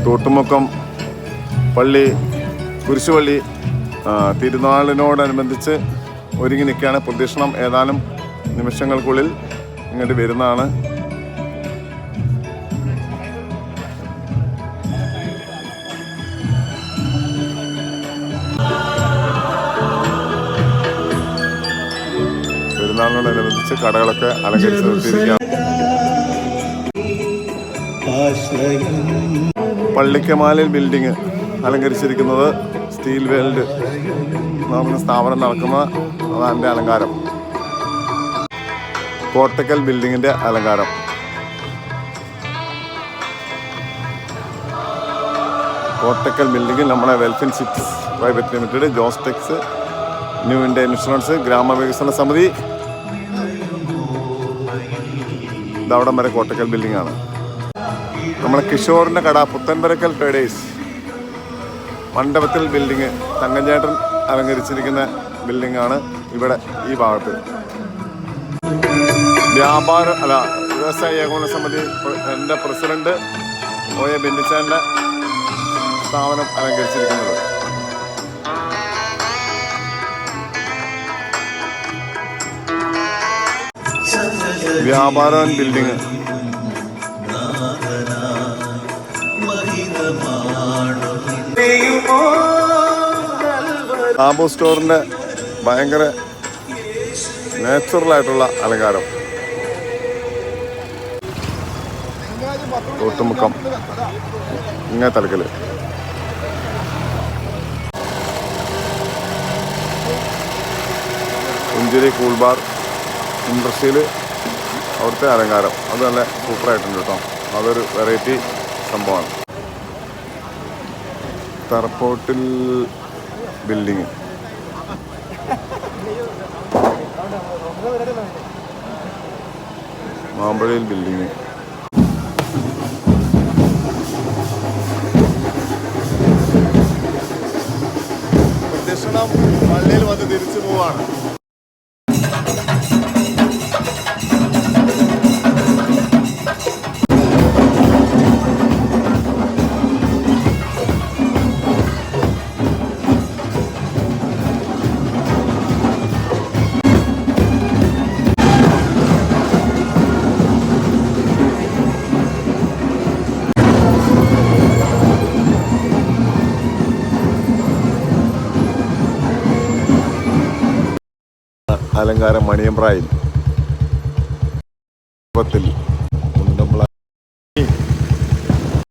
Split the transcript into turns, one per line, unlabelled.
തോട്ടുമുക്കം പള്ളി കുരിശുപള്ളി തിരുനാളിനോടനുബന്ധിച്ച് ഒരുങ്ങി നിൽക്കുകയാണ്. പ്രദക്ഷിണം ഏതാനും നിമിഷങ്ങൾക്കുള്ളിൽ ഇങ്ങോട്ട് വരുന്നതാണ്. പെരുന്നാളിനോടനുബന്ധിച്ച് കടകളൊക്കെ അലങ്കരിച്ച് നിർത്തിയിരിക്കുകയാണ്. പള്ളിക്കമാലിൽ ബിൽഡിങ് അലങ്കരിച്ചിരിക്കുന്നത് സ്റ്റീൽ വേൾഡ് എന്ന സ്ഥാപനം നടക്കുന്ന അതിൻ്റെ അലങ്കാരം. കോട്ടക്കൽ ബിൽഡിങ്ങിൻ്റെ അലങ്കാരം. കോട്ടക്കൽ ബിൽഡിങ്ങിൽ നമ്മുടെ വെൽഫിൻ സിറ്റ്സ് പ്രൈവറ്റ് ലിമിറ്റഡ്, ജോസ്റ്റെക്സ്, ന്യൂ ഇന്ത്യ ഇൻഷുറൻസ്, ഗ്രാമവികസന സമിതി, ഇതവിടം വരെ കോട്ടക്കൽ ബിൽഡിങ്ങാണ്. നമ്മളെ കിഷോറിൻ്റെ കട പുത്തൻപരക്കൽ ട്രേഡേഴ്സ് മണ്ഡപത്തിൽ ബിൽഡിങ്, തങ്കഞ്ചേട്ടൻ അലങ്കരിച്ചിരിക്കുന്ന ബിൽഡിങ്ങാണ് ഇവിടെ ഈ ഭാഗത്ത്. വ്യവസായ ഏകോപന സമിതി എൻ്റെ പ്രസിഡന്റ് OA ബെന്നിച്ചാൻ്റെ സ്ഥാപനം അലങ്കരിച്ചിരിക്കുന്നത്. വ്യാപാരൻ ബിൽഡിങ്, ആബോ സ്റ്റോറിൻ്റെ ഭയങ്കര നാച്ചുറലായിട്ടുള്ള അലങ്കാരം. തോട്ടുമുക്കം ഇങ്ങേ തലക്കൽ. പുഞ്ചിരി കൂൾ ബാർ ഇൻഡസ്ട്രിയിൽ അവിടുത്തെ അലങ്കാരം അത് നല്ല സൂപ്പറായിട്ടുണ്ട് കേട്ടോ. അതൊരു വെറൈറ്റി സംഭവമാണ്. തറപ്പോട്ടിൽ ബിൽഡിങ്, മാമ്പഴയിൽ ബിൽഡിങ്. പ്രദക്ഷിണം പള്ളിയിൽ വന്ന് തിരിച്ചു പോവാണ്. അലങ്കാരം മണിയമ്പ്രായിൽ